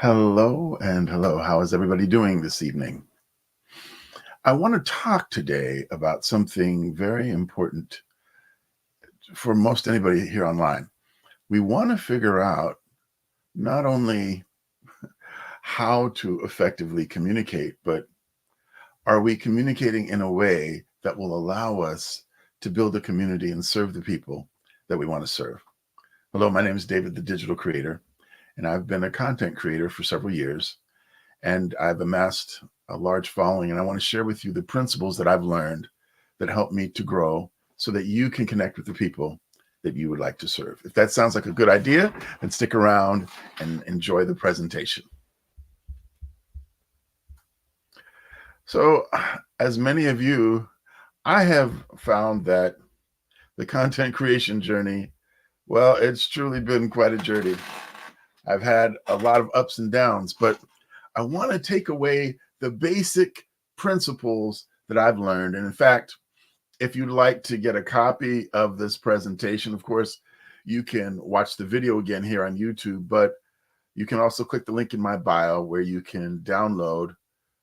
Hello and hello. How is everybody doing this evening? I want to talk today about something very important for most anybody here online. We want to figure out not only how to effectively communicate, but are we communicating in a way that will allow us to build a community and serve the people that we want to serve? Hello, my name is David, the digital creator, and I've been a content creator for several years. And I've amassed a large following, and I want to share with you the principles that I've learned that help me to grow so that you can connect with the people that you would like to serve. If that sounds like a good idea, then stick around and enjoy the presentation. So, as many of you, I have found that the content creation journey, well, it's truly been quite a journey. I've had a lot of ups and downs, but I want to take away the basic principles that I've learned. And in fact, if you'd like to get a copy of this presentation, of course, you can watch the video again here on YouTube, but you can also click the link in my bio where you can download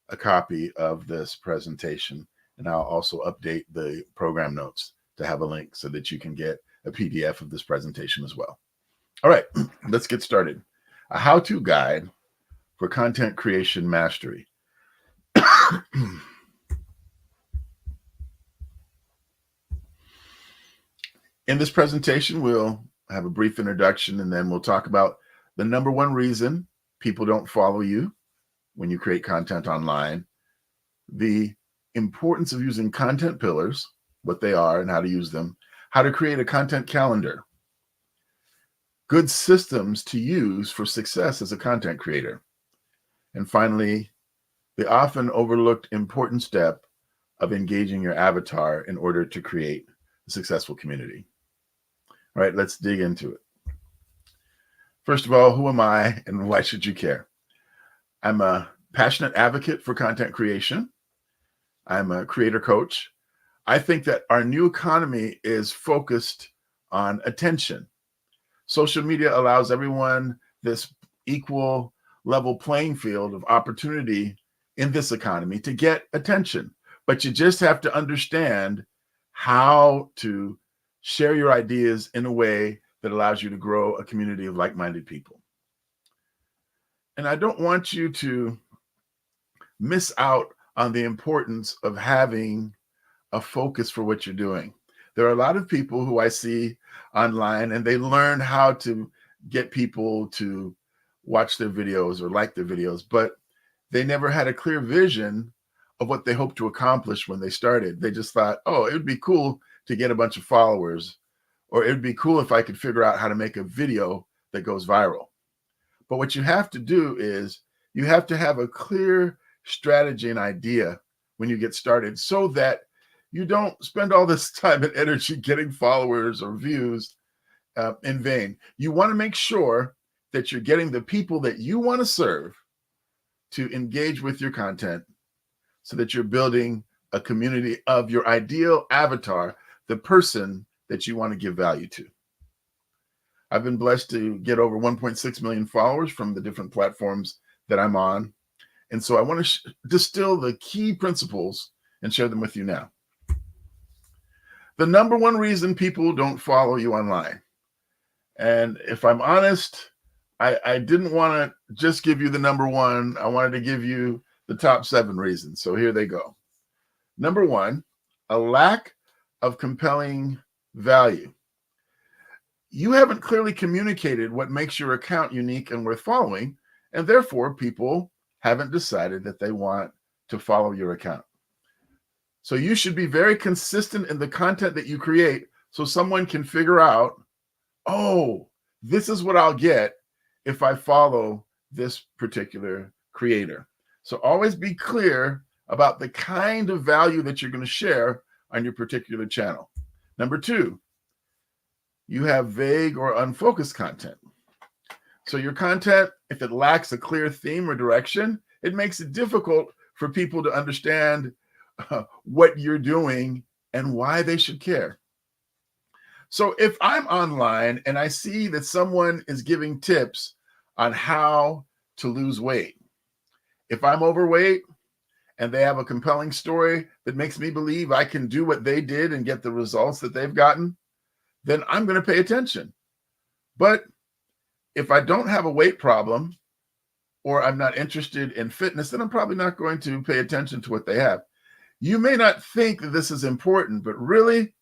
a copy of this presentation. And I'll also update the program notes to have a link so that you can get a PDF of this presentation as well. All right, let's get started. A how-to guide for content creation mastery. In this presentation, we'll have a brief introduction, and then we'll talk about the number one reason people don't follow you when you create content online, the importance of using content pillars, what they are and how to use them, how to create a content calendar, good systems to use for success as a content creator, and finally, the often overlooked important step of engaging your avatar in order to create a successful community. All right, let's dig into it. First of all, who am I and why should you care? I'm a passionate advocate for content creation. I'm a creator coach. I think that our new economy is focused on attention. Social media allows everyone this equal level playing field of opportunity in this economy to get attention. But you just have to understand how to share your ideas in a way that allows you to grow a community of like-minded people. And I don't want you to miss out on the importance of having a focus for what you're doing. There are a lot of people who I see online and they learn how to get people to watch their videos or like their videos, but they never had a clear vision of what they hoped to accomplish when they started. They just thought, oh, it would be cool to get a bunch of followers, or it would be cool if I could figure out how to make a video that goes viral. But what you have to do is you have to have a clear strategy and idea when you get started so that you don't spend all this time and energy getting followers or views in vain. You want to make sure that you're getting the people that you want to serve to engage with your content so that you're building a community of your ideal avatar, the person that you want to give value to. I've been blessed to get over 1.6 million followers from the different platforms that I'm on. And so I want to distill the key principles and share them with you now. The number one reason people don't follow you online. And if I'm honest, I didn't want to just give you the number one. I wanted to give you the top 7 reasons. So here they go. Number 1, a lack of compelling value. You haven't clearly communicated what makes your account unique and worth following, and therefore people haven't decided that they want to follow your account. So you should be very consistent in the content that you create so someone can figure out, oh, this is what I'll get if I follow this particular creator. So always be clear about the kind of value that you're going to share on your particular channel. Number 2, you have vague or unfocused content. So your content, if it lacks a clear theme or direction, it makes it difficult for people to understand what you're doing and why they should care. So if I'm online and I see that someone is giving tips on how to lose weight. If I'm overweight and they have a compelling story that makes me believe I can do what they did and get the results that they've gotten, then I'm going to pay attention. But if I don't have a weight problem or I'm not interested in fitness, then I'm probably not going to pay attention to what they have. You may not think that this is important, but really,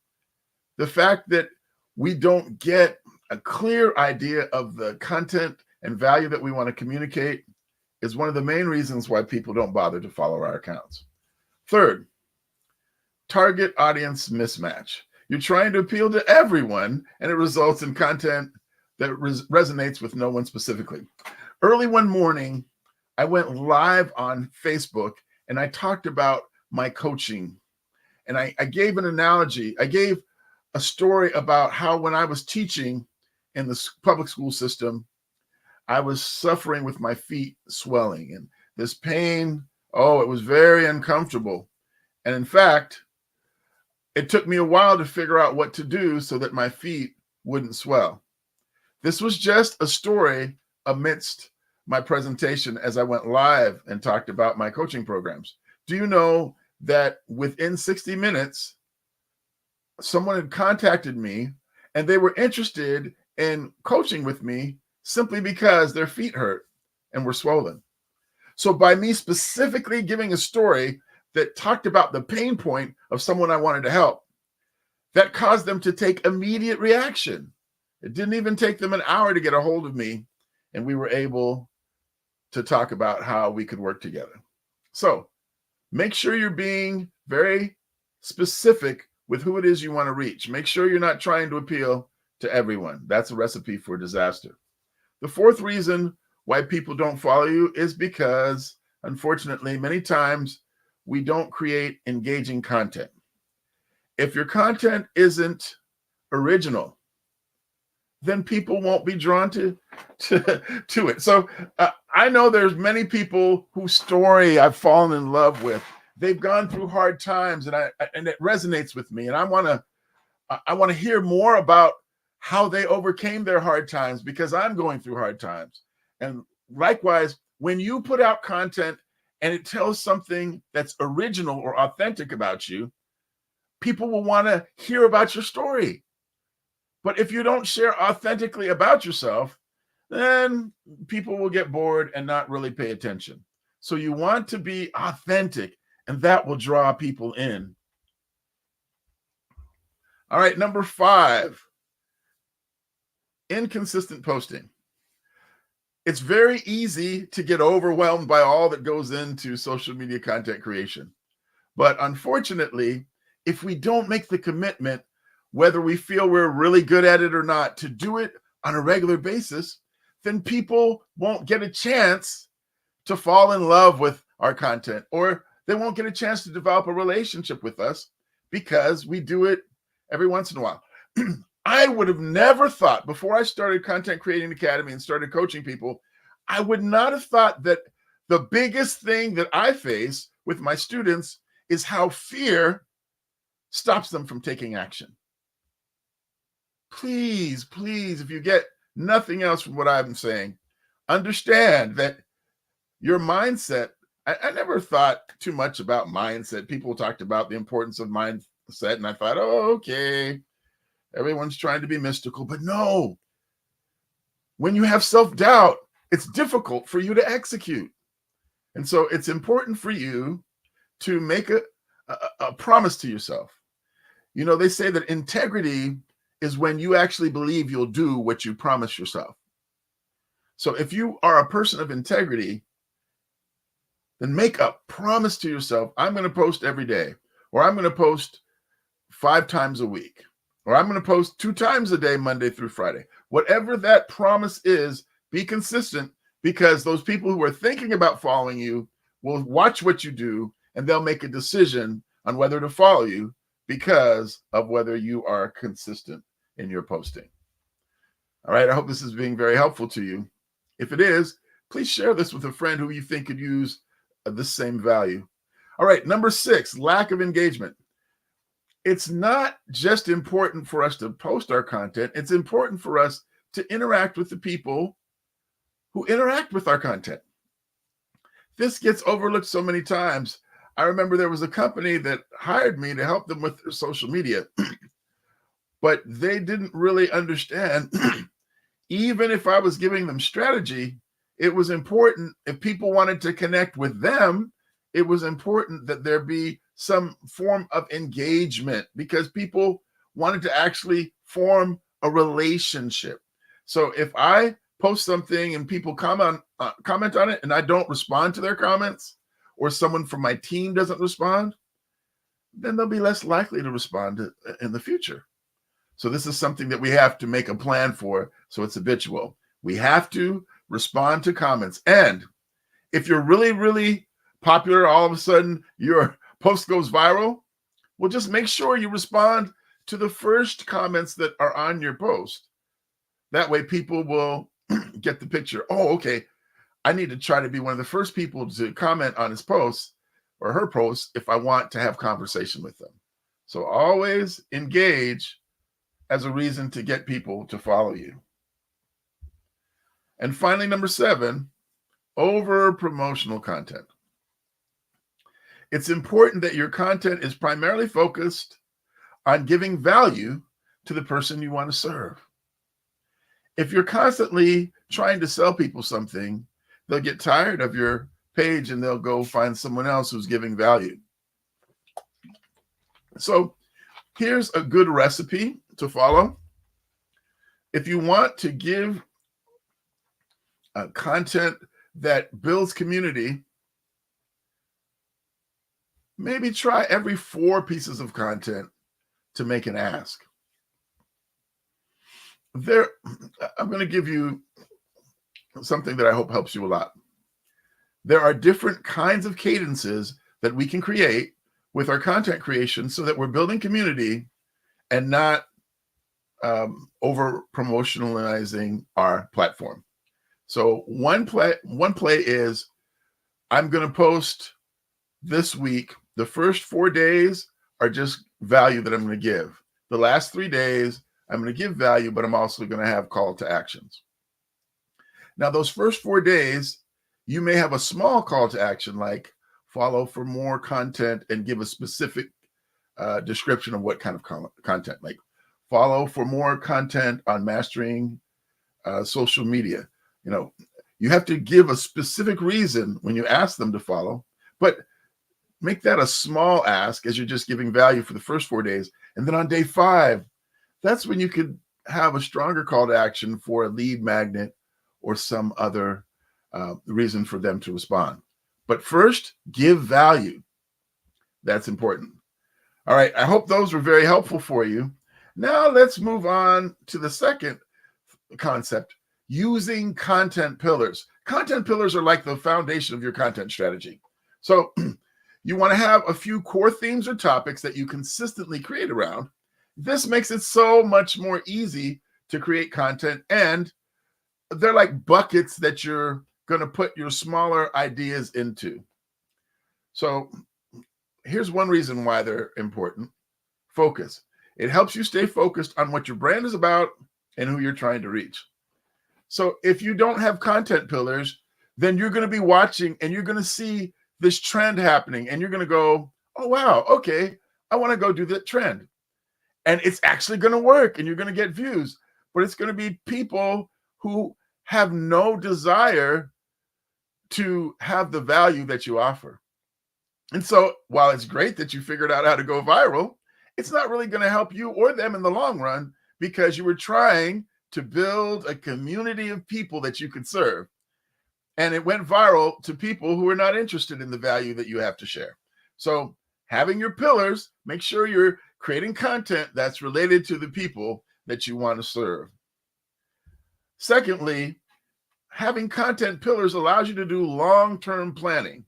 the fact that we don't get a clear idea of the content and value that we want to communicate is one of the main reasons why people don't bother to follow our accounts. Third, target audience mismatch. You're trying to appeal to everyone, and it results in content that resonates with no one specifically. Early one morning, I went live on Facebook, and I talked about my coaching. And I gave an analogy. I gave a story about how when I was teaching in the public school system, I was suffering with my feet swelling and this pain. Oh, it was very uncomfortable. And in fact, it took me a while to figure out what to do so that my feet wouldn't swell. This was just a story amidst my presentation as I went live and talked about my coaching programs. Do you know that within 60 minutes, someone had contacted me and they were interested in coaching with me simply because their feet hurt and were swollen. So by me specifically giving a story that talked about the pain point of someone I wanted to help, that caused them to take immediate reaction. It didn't even take them an hour to get a hold of me, and we were able to talk about how we could work together. So make sure you're being very specific with who it is you want to reach. Make sure you're not trying to appeal to everyone. That's a recipe for disaster. The fourth reason why people don't follow you is because, unfortunately, many times we don't create engaging content. If your content isn't original, then people won't be drawn to it. So I know there's many people whose story I've fallen in love with. They've gone through hard times, and it resonates with me. And I want to hear more about how they overcame their hard times, because I'm going through hard times. And likewise, when you put out content and it tells something that's original or authentic about you, people will want to hear about your story. But if you don't share authentically about yourself, then people will get bored and not really pay attention. So you want to be authentic, and that will draw people in. All right, number 5, inconsistent posting. It's very easy to get overwhelmed by all that goes into social media content creation. But unfortunately, if we don't make the commitment, whether we feel we're really good at it or not, to do it on a regular basis, then people won't get a chance to fall in love with our content, or they won't get a chance to develop a relationship with us because we do it every once in a while. I would have never thought, before I started Content Creating Academy and started coaching people, I would not have thought that the biggest thing that I face with my students is how fear stops them from taking action. Please, if you get nothing else from what I'm saying, understand that your mindset, I never thought too much about mindset. People talked about the importance of mindset, and I thought, oh, okay, everyone's trying to be mystical. But no, when you have self-doubt, it's difficult for you to execute. And so it's important for you to make a promise to yourself. You know, they say that integrity is when you actually believe you'll do what you promise yourself. So if you are a person of integrity, then make a promise to yourself. I'm going to post every day, or I'm going to post 5 times a week, or I'm going to post 2 times a day, Monday through Friday. Whatever that promise is, be consistent, because those people who are thinking about following you will watch what you do, and they'll make a decision on whether to follow you because of whether you are consistent in your posting. All right, I hope this is being very helpful to you. If it is, please share this with a friend who you think could use the same value. All right, number 6, lack of engagement. It's not just important for us to post our content. It's important for us to interact with the people who interact with our content. This gets overlooked so many times. I remember there was a company that hired me to help them with their social media, but they didn't really understand. Even if I was giving them strategy, it was important if people wanted to connect with them, it was important that there be some form of engagement because people wanted to actually form a relationship. So if I post something and people comment on it and I don't respond to their comments, or someone from my team doesn't respond, then they'll be less likely to respond in the future. So this is something that we have to make a plan for, so it's habitual. We have to respond to comments. And if you're really, really popular, all of a sudden your post goes viral, well, just make sure you respond to the first comments that are on your post. That way people will get the picture. Oh, okay, I need to try to be one of the first people to comment on his post or her post if I want to have conversation with them. So always engage as a reason to get people to follow you. And finally, number 7, over promotional content. It's important that your content is primarily focused on giving value to the person you want to serve. If you're constantly trying to sell people something, they'll get tired of your page and they'll go find someone else who's giving value. So here's a good recipe to follow. If you want to give content that builds community, maybe try every 4 pieces of content to make an ask. I'm going to give you something that I hope helps you a lot. There are different kinds of cadences that we can create with our content creation so that we're building community and not over promotionalizing our platform. So one play is, I'm going to post this week. The first 4 days are just value that I'm going to give. The last 3 days, I'm going to give value, but I'm also going to have call to actions. Now, those first 4 days, you may have a small call to action like follow for more content and give a specific description of what kind of content, like follow for more content on mastering social media. You know, you have to give a specific reason when you ask them to follow, but make that a small ask as you're just giving value for the first 4 days. And then on day 5, that's when you could have a stronger call to action for a lead magnet or some other reason for them to respond. But first, give value. That's important. All right, I hope those were very helpful for you. Now let's move on to the second concept, using content pillars. Content pillars are like the foundation of your content strategy. So you want to have a few core themes or topics that you consistently create around. This makes it so much more easy to create content, and they're like buckets that you're going to put your smaller ideas into. So here's one reason why they're important. Focus. It helps you stay focused on what your brand is about and who you're trying to reach. So if you don't have content pillars, then you're going to be watching and you're going to see this trend happening and you're going to go, oh, wow, okay, I want to go do that trend. And it's actually going to work and you're going to get views, but it's going to be people who have no desire to have the value that you offer. And so while it's great that you figured out how to go viral, it's not really going to help you or them in the long run because you were trying to build a community of people that you could serve. And it went viral to people who are not interested in the value that you have to share. So having your pillars, make sure you're creating content that's related to the people that you want to serve. Secondly, having content pillars allows you to do long-term planning.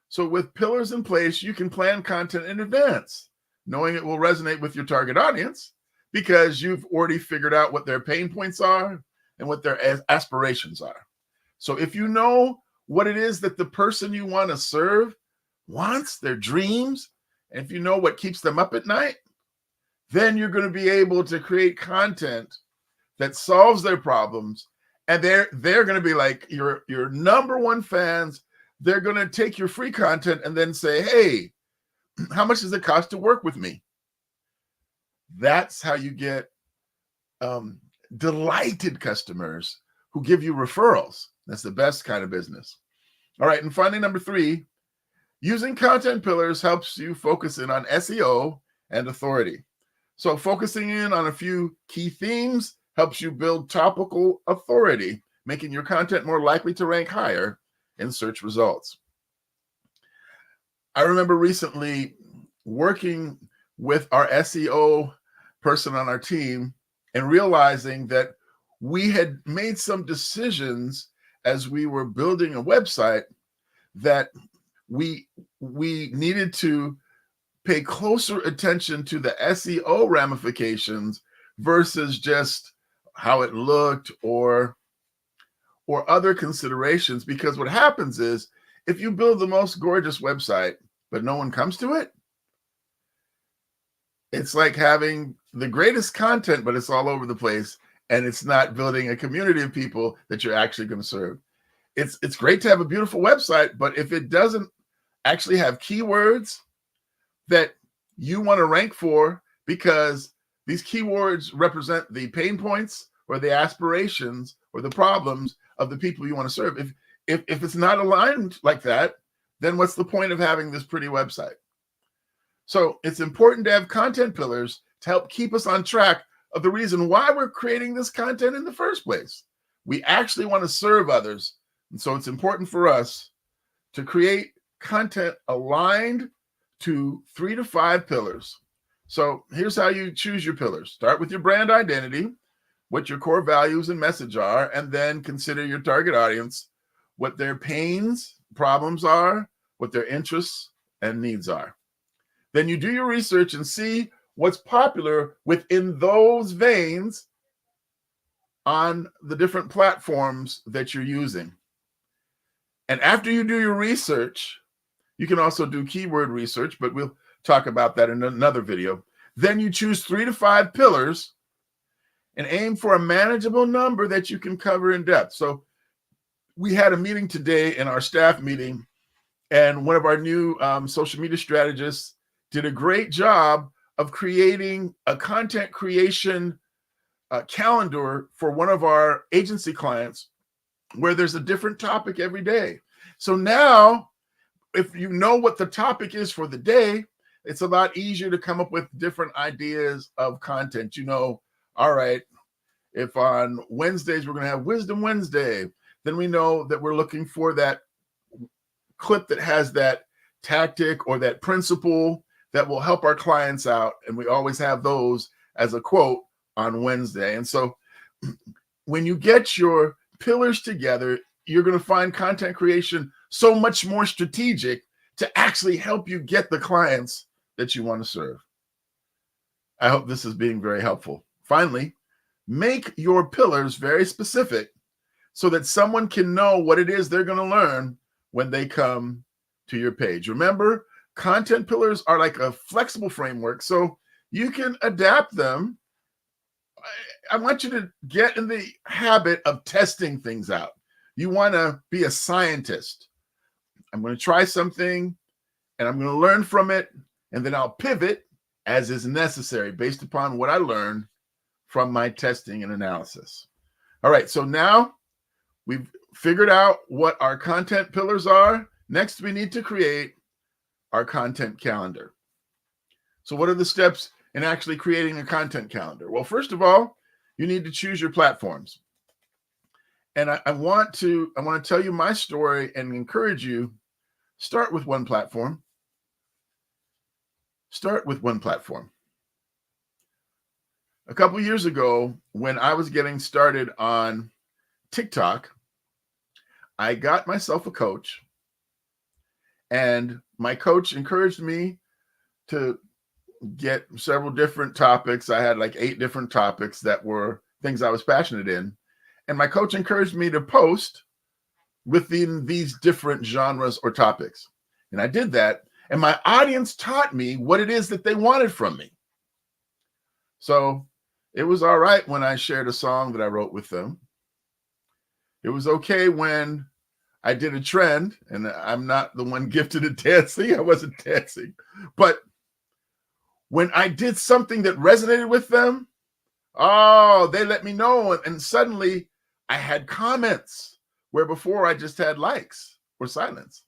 So with pillars in place, you can plan content in advance, knowing it will resonate with your target audience because you've already figured out what their pain points are and what their aspirations are. So if you know what it is that the person you want to serve wants, their dreams, and if you know what keeps them up at night, then you're going to be able to create content that solves their problems And they're going to be like your number one fans. They're going to take your free content and then say, hey, how much does it cost to work with me? That's how you get delighted customers who give you referrals. That's the best kind of business. All right. And finally, number 3, using content pillars helps you focus in on SEO and authority. So focusing in on a few key themes helps you build topical authority, making your content more likely to rank higher in search results. I remember recently working with our SEO person on our team and realizing that we had made some decisions as we were building a website that we needed to pay closer attention to the SEO ramifications versus just how it looked or other considerations. Because what happens is if you build the most gorgeous website, but no one comes to it, it's like having the greatest content, but it's all over the place, and it's not building a community of people that you're actually going to serve. It's great to have a beautiful website, but if it doesn't actually have keywords that you want to rank for, because these keywords represent the pain points or the aspirations or the problems of the people you want to serve. If it's not aligned like that, then what's the point of having this pretty website? So it's important to have content pillars to help keep us on track of the reason why we're creating this content in the first place. We actually want to serve others. And so it's important for us to create content aligned to 3 to 5 pillars. So here's how you choose your pillars. Start with your brand identity, what your core values and message are, and then consider your target audience, what their pains, problems are, what their interests and needs are. Then you do your research and see what's popular within those veins on the different platforms that you're using. And after you do your research, you can also do keyword research, but we'll talk about that in another video. Then you choose 3 to 5 pillars and aim for a manageable number that you can cover in depth. So we had a meeting today in our staff meeting, and one of our new social media strategists did a great job of creating a content creation calendar for one of our agency clients where there's a different topic every day. So now, if you know what the topic is for the day, it's a lot easier to come up with different ideas of content. You know, all right, if on Wednesdays we're going to have Wisdom Wednesday, then we know that we're looking for that clip that has that tactic or that principle that will help our clients out. And we always have those as a quote on Wednesday. And so when you get your pillars together, you're going to find content creation so much more strategic to actually help you get the clients that you want to serve. I hope this is being very helpful. Finally, make your pillars very specific so that someone can know what it is they're going to learn when they come to your page. Remember, content pillars are like a flexible framework, so you can adapt them. I want you to get in the habit of testing things out. You want to be a scientist. I'm going to try something and I'm going to learn from it, and then I'll pivot as is necessary based upon what I learned from my testing and analysis. All right, so now we've figured out what our content pillars are. Next, we need to create our content calendar. So what are the steps in actually creating a content calendar? Well, first of all, you need to choose your platforms. And I want to tell you my story and encourage you, start with one platform. Start with one platform. A couple years ago, when I was getting started on TikTok, I got myself a coach, and my coach encouraged me to get several different topics. I had like 8 different topics that were things I was passionate in. And my coach encouraged me to post within these different genres or topics. And I did that. And my audience taught me what it is that they wanted from me. So it was all right when I shared a song that I wrote with them. It was okay when I did a trend, and I'm not the one gifted at dancing. I wasn't dancing. But when I did something that resonated with them, oh, they let me know. And suddenly I had comments where before I just had likes or silence.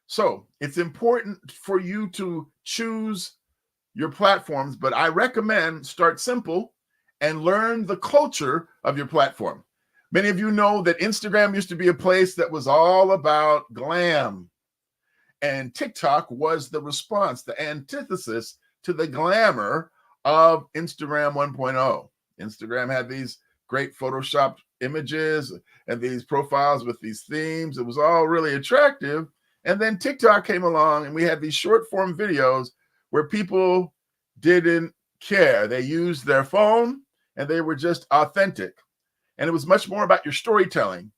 So it's important for you to choose your platforms, but I recommend start simple and learn the culture of your platform. Many of you know that Instagram used to be a place that was all about glam, and TikTok was the response, the antithesis to the glamour of Instagram 1.0. Instagram had these great Photoshop images and these profiles with these themes. It was all really attractive. And then TikTok came along and we had these short form videos where people didn't care. They used their phone and they were just authentic. And it was much more about your storytelling,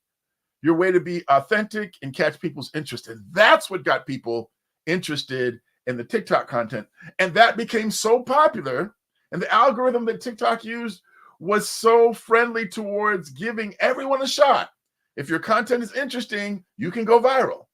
your way to be authentic and catch people's interest. And that's what got people interested in the TikTok content. And that became so popular. And the algorithm that TikTok used was so friendly towards giving everyone a shot. If your content is interesting, you can go viral.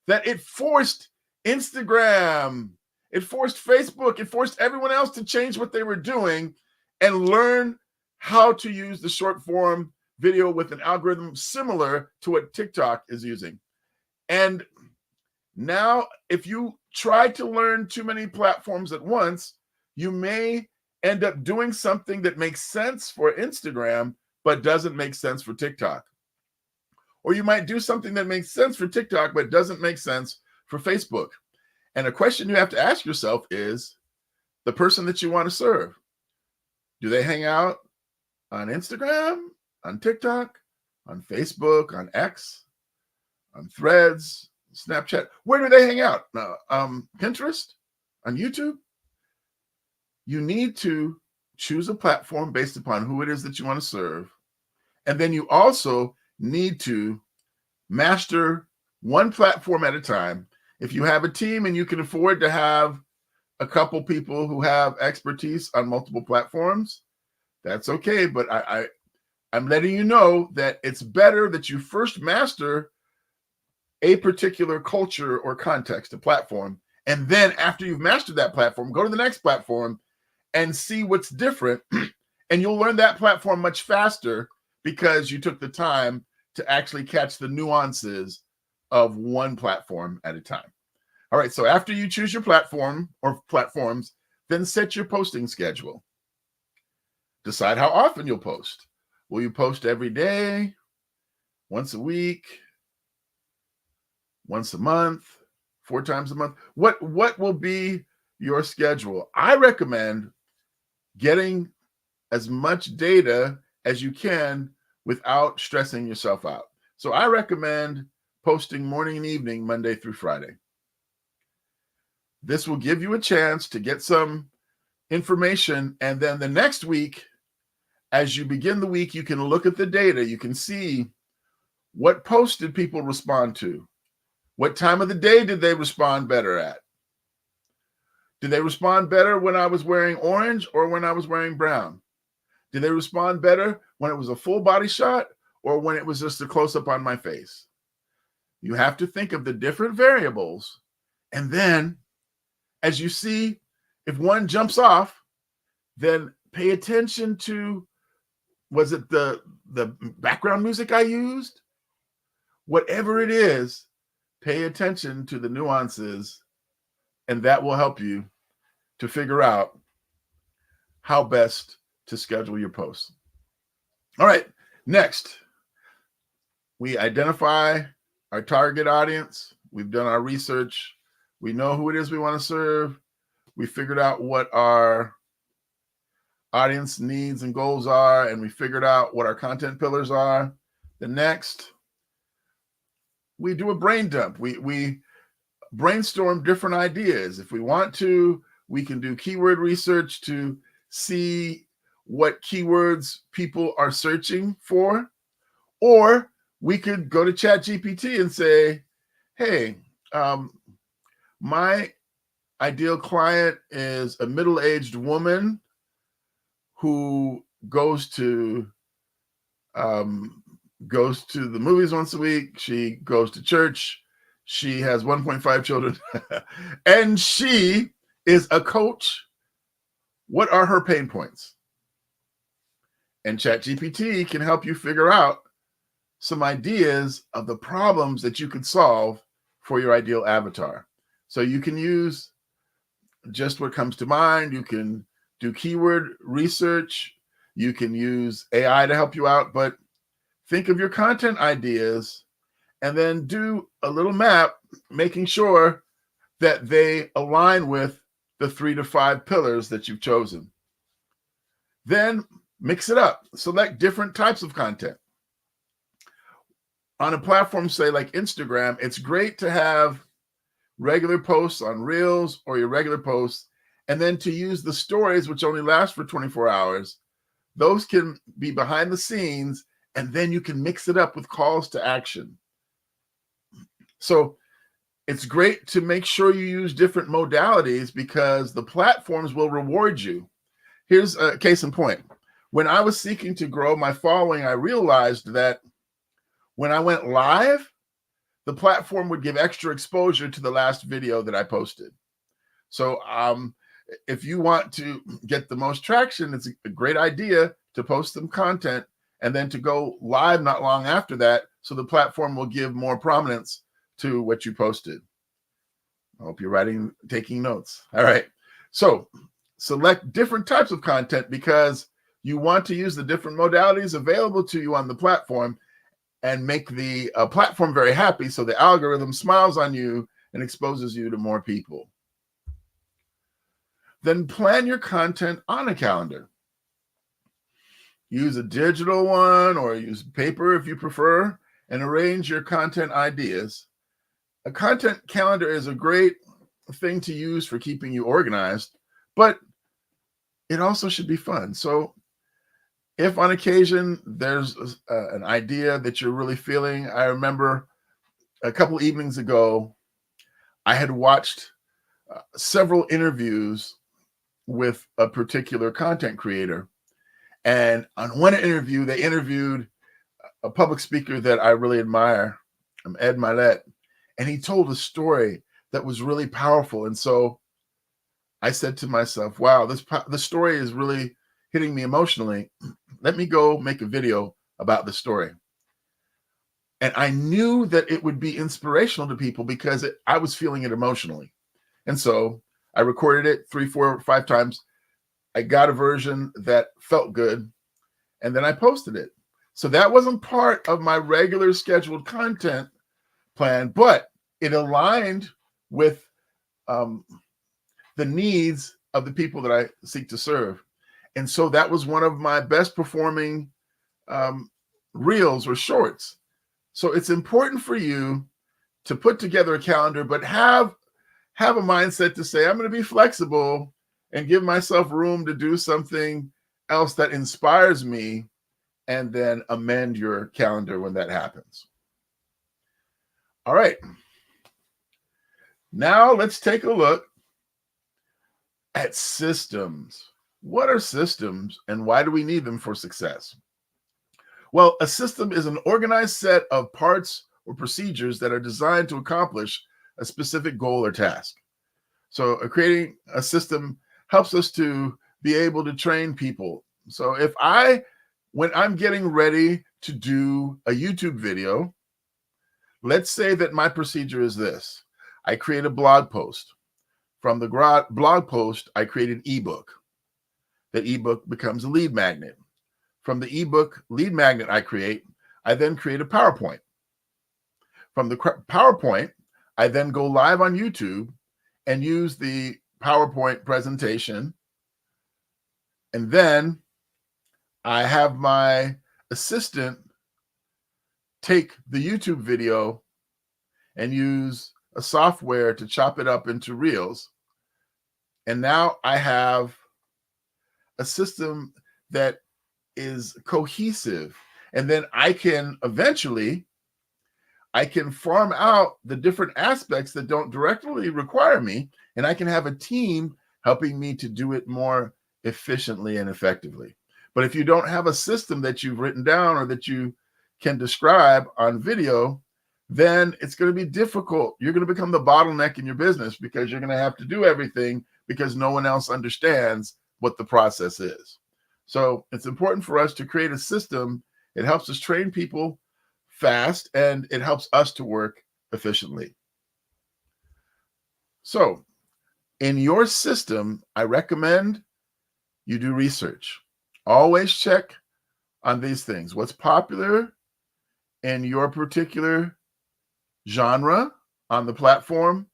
That it forced Instagram, it forced Facebook, it forced everyone else to change what they were doing and learn how to use the short form video with an algorithm similar to what TikTok is using. And now, if you try to learn too many platforms at once, you may end up doing something that makes sense for Instagram, but doesn't make sense for TikTok. Or you might do something that makes sense for TikTok, but doesn't make sense for Facebook. And a question you have to ask yourself is the person that you want to serve, do they hang out on Instagram, on TikTok, on Facebook, on X, on Threads, Snapchat? Where do they hang out? Pinterest? On YouTube? You need to choose a platform based upon who it is that you want to serve. And then you also need to master one platform at a time. If you have a team and you can afford to have a couple people who have expertise on multiple platforms, that's okay. But I'm letting you know that it's better that you first master a particular culture or context, a platform. And then after you've mastered that platform, go to the next platform and see what's different. And you'll learn that platform much faster because you took the time to actually catch the nuances of one platform at a time. All right, so after you choose your platform or platforms, then set your posting schedule. Decide how often you'll post. Will you post every day, once a week, once a month, 4 times a month? What will be your schedule? I recommend getting as much data as you can without stressing yourself out. So I recommend posting morning and evening, Monday through Friday. This will give you a chance to get some information. And then the next week, as you begin the week, you can look at the data. You can see what post did people respond to? What time of the day did they respond better at? Did they respond better when I was wearing orange or when I was wearing brown? Did they respond better when it was a full body shot or when it was just a close-up on my face? You have to think of the different variables. And then as you see, if one jumps off, then pay attention to, was it the background music I used? Whatever it is, pay attention to the nuances, and that will help you to figure out how best to schedule your posts. All right, next, we identify our target audience. We've done our research. We know who it is we want to serve. We figured out what our audience needs and goals are, and we figured out what our content pillars are. The next, we do a brain dump. We brainstorm different ideas. If we want to, we can do keyword research to see what keywords people are searching for. Or we could go to ChatGPT and say, hey, my ideal client is a middle-aged woman who goes to goes to the movies once a week. She goes to church. She has 1.5 children. And she is a coach. What are her pain points? And ChatGPT can help you figure out some ideas of the problems that you could solve for your ideal avatar. So you can use just what comes to mind. You can do keyword research. You can use AI to help you out, but think of your content ideas and then do a little map, making sure that they align with the 3 to 5 pillars that you've chosen. Then mix it up. Select different types of content. On a platform, say like Instagram, it's great to have regular posts on Reels or your regular posts, and then to use the stories, which only last for 24 hours. Those can be behind the scenes, and then you can mix it up with calls to action. So it's great to make sure you use different modalities because the platforms will reward you. Here's a case in point. When I was seeking to grow my following, I realized that when I went live, the platform would give extra exposure to the last video that I posted. So if you want to get the most traction, it's a great idea to post some content and then to go live not long after that, so the platform will give more prominence to what you posted. I hope you're taking notes. All right. So select different types of content because you want to use the different modalities available to you on the platform and make the platform very happy so the algorithm smiles on you and exposes you to more people. Then plan your content on a calendar. Use a digital one or use paper if you prefer, and arrange your content ideas. A content calendar is a great thing to use for keeping you organized, but it also should be fun. So if on occasion there's an idea that you're really feeling, I remember a couple evenings ago, I had watched several interviews with a particular content creator. And on one interview, they interviewed a public speaker that I really admire, Ed Milet, and he told a story that was really powerful. And so I said to myself, wow, the story is really hitting me emotionally. Let me go make a video about the story. And I knew that it would be inspirational to people because I was feeling it emotionally. And so I recorded it 3, 4, 5 times. I got a version that felt good, and then I posted it. So that wasn't part of my regular scheduled content plan, but it aligned with the needs of the people that I seek to serve. And so that was one of my best performing reels or shorts. So it's important for you to put together a calendar, but have a mindset to say, I'm going to be flexible and give myself room to do something else that inspires me, and then amend your calendar when that happens. All right. Now let's take a look at systems. What are systems and why do we need them for success? Well, a system is an organized set of parts or procedures that are designed to accomplish a specific goal or task. So creating a system helps us to be able to train people. So when I'm getting ready to do a YouTube video, let's say that my procedure is this. I create a blog post. From the blog post, I create an ebook. That ebook becomes a lead magnet. From the ebook lead magnet I then create a PowerPoint. From the PowerPoint, I then go live on YouTube and use the PowerPoint presentation. And then I have my assistant take the YouTube video and use a software to chop it up into reels. And now I have a system that is cohesive. And then I can farm out the different aspects that don't directly require me, and I can have a team helping me to do it more efficiently and effectively. But if you don't have a system that you've written down or that you can describe on video, then it's going to be difficult. You're going to become the bottleneck in your business because you're going to have to do everything because no one else understands what the process is. So it's important for us to create a system. It helps us train people fast, and it helps us to work efficiently. So in your system, I recommend you do research. Always check on these things. What's popular in your particular genre on the platform,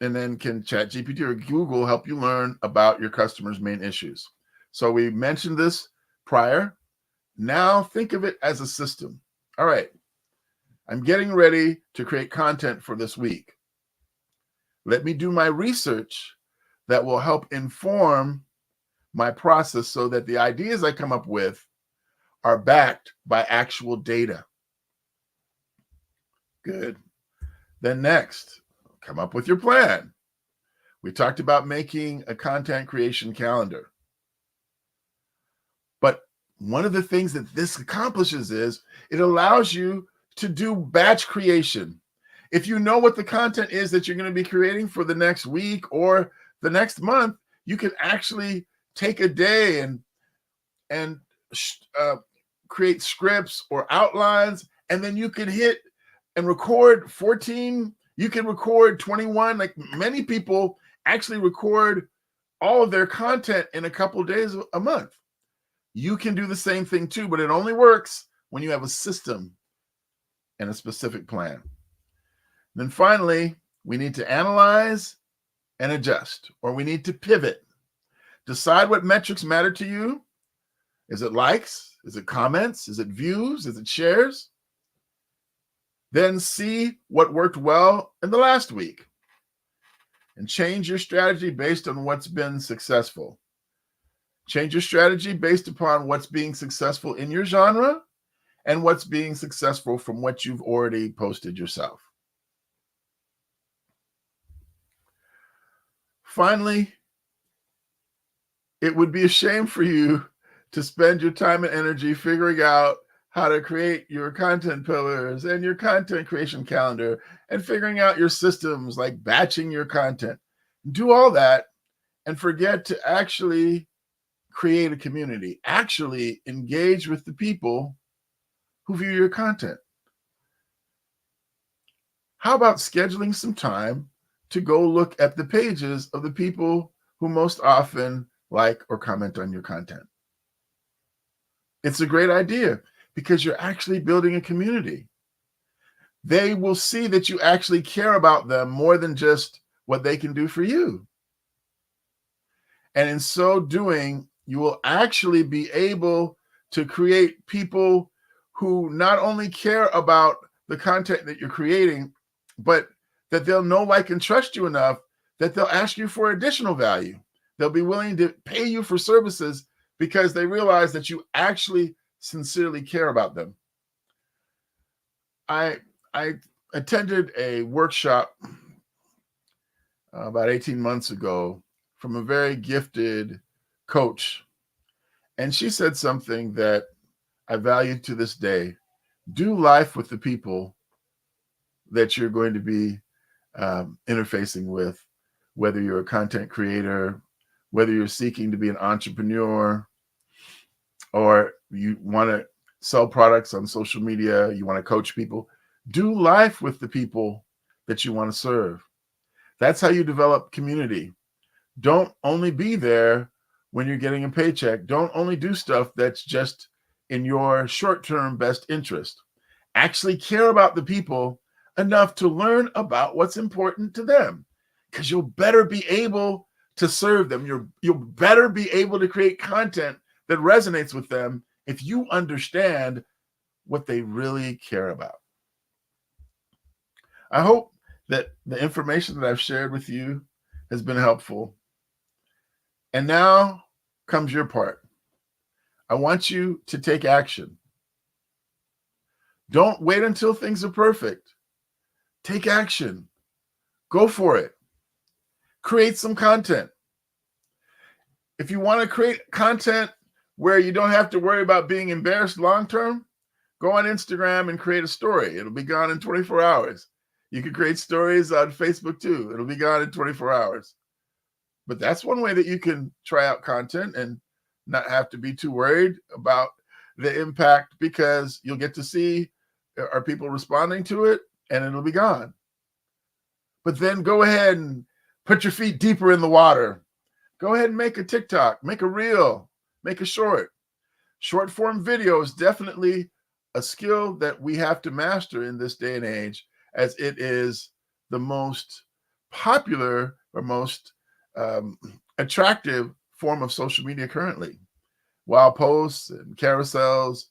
and then can ChatGPT or Google help you learn about your customers' main issues. So we mentioned this prior. Now think of it as a system. All right, I'm getting ready to create content for this week. Let me do my research that will help inform my process so that the ideas I come up with are backed by actual data. Good. Then next, come up with your plan. We talked about making a content creation calendar. But one of the things that this accomplishes is it allows you to do batch creation. If you know what the content is that you're going to be creating for the next week or the next month, you can actually take a day and create scripts or outlines, and then you can hit and record 14. You can record 21. Like many people actually record all of their content in a couple days a month. You can do the same thing too, but it only works when you have a system and a specific plan. Then finally, we need to analyze and adjust, or we need to pivot. Decide what metrics matter to you. Is it likes? Is it comments? Is it views? Is it shares? Then see what worked well in the last week and change your strategy based on what's been successful. Change your strategy based upon what's being successful in your genre and what's being successful from what you've already posted yourself. Finally, it would be a shame for you to spend your time and energy figuring out how to create your content pillars and your content creation calendar and figuring out your systems like batching your content. Do all that and forget to actually create a community. Actually engage with the people who view your content. How about scheduling some time to go look at the pages of the people who most often like or comment on your content? It's a great idea because you're actually building a community. They will see that you actually care about them more than just what they can do for you. And in so doing, you will actually be able to create people who not only care about the content that you're creating, but that they'll know, like, and trust you enough that they'll ask you for additional value. They'll be willing to pay you for services because they realize that you actually sincerely care about them. I attended a workshop about 18 months ago from a very gifted coach. And she said something that I value to this day. Do life with the people that you're going to be interfacing with, whether you're a content creator, whether you're seeking to be an entrepreneur, or you want to sell products on social media, you want to coach people. Do life with the people that you want to serve. That's how you develop community. Don't only be there when you're getting a paycheck. Don't only do stuff that's just in your short-term best interest. Actually care about the people enough to learn about what's important to them, because you'll better be able to serve them. You'll better be able to create content that resonates with them if you understand what they really care about. I hope that the information that I've shared with you has been helpful. And now comes your part. I want you to take action. Don't wait until things are perfect. Take action. Go for it. Create some content. If you want to create content where you don't have to worry about being embarrassed long term, Go on Instagram and create a story. It'll be gone in 24 hours. You can create stories on Facebook too. It'll be gone in 24 hours. But that's one way that you can try out content and not have to be too worried about the impact, because you'll get to see, are people responding to it, and it'll be gone. But then go ahead and put your feet deeper in the water. Go ahead and make a TikTok, make a reel, make a short. Short form video is definitely a skill that we have to master in this day and age, as it is the most popular or most attractive form of social media currently. While posts and carousels,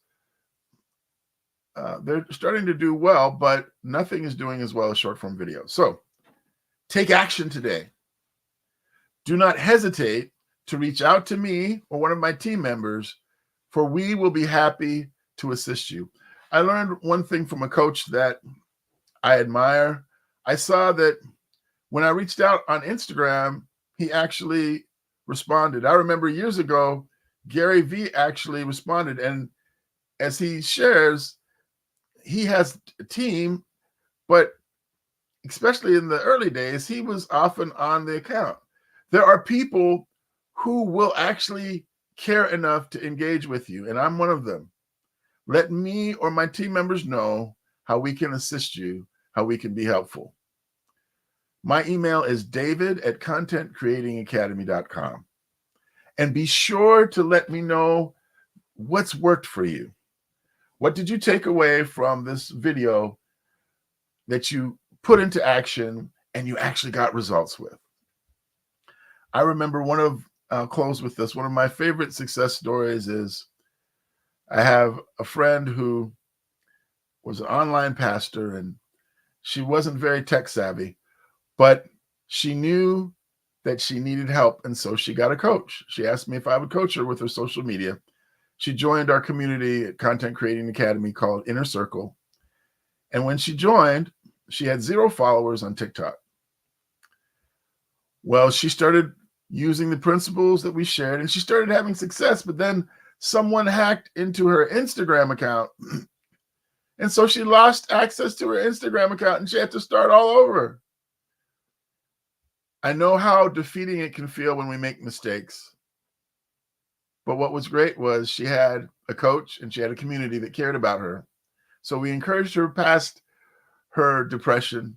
they're starting to do well, but nothing is doing as well as short form video. So take action today. Do not hesitate to reach out to me or one of my team members, for we will be happy to assist you. I learned one thing from a coach that I admire. I saw that when I reached out on Instagram, he actually responded. I remember years ago, Gary Vee actually responded. And as he shares, he has a team, but especially in the early days, he was often on the account. There are people who will actually care enough to engage with you, and I'm one of them. Let me or my team members know how we can assist you, how we can be helpful. My email is david@contentcreatingacademy.com. And be sure to let me know what's worked for you. What did you take away from this video that you put into action and you actually got results with? I remember I'll close with this. One of my favorite success stories is, I have a friend who was an online pastor, and she wasn't very tech savvy, but she knew that she needed help. And so she got a coach. She asked me if I would coach her with her social media. She joined our community at Content Creating Academy called Inner Circle. And when she joined, she had 0 followers on TikTok. Well, she started using the principles that we shared, and she started having success, but then someone hacked into her Instagram account. And so she lost access to her Instagram account and she had to start all over. I know how defeating it can feel when we make mistakes. But what was great was she had a coach and she had a community that cared about her. So we encouraged her past her depression,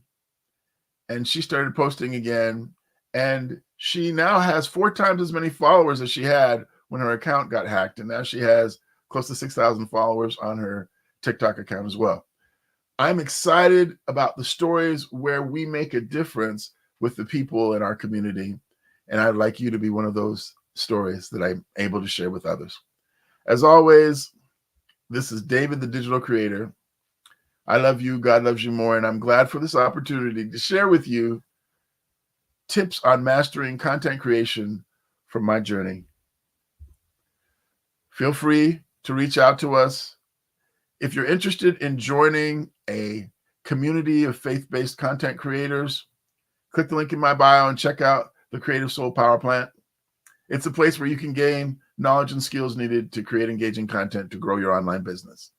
and she started posting again. And she now has 4 times as many followers as she had when her account got hacked. And now she has close to 6,000 followers on her TikTok account as well. I'm excited about the stories where we make a difference with the people in our community. And I'd like you to be one of those stories that I'm able to share with others. As always, this is David, the Digital Creator. I love you. God loves you more. And I'm glad for this opportunity to share with you tips on mastering content creation from my journey. Feel free to reach out to us. If you're interested in joining a community of faith-based content creators, click the link in my bio and check out the Creative Soul Power Plant. It's a place where you can gain knowledge and skills needed to create engaging content to grow your online business.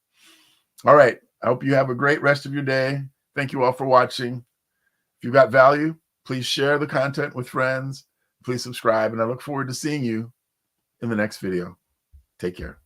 All right. I hope you have a great rest of your day. Thank you all for watching. If you got value, please share the content with friends. Please subscribe, and I look forward to seeing you in the next video. Take care.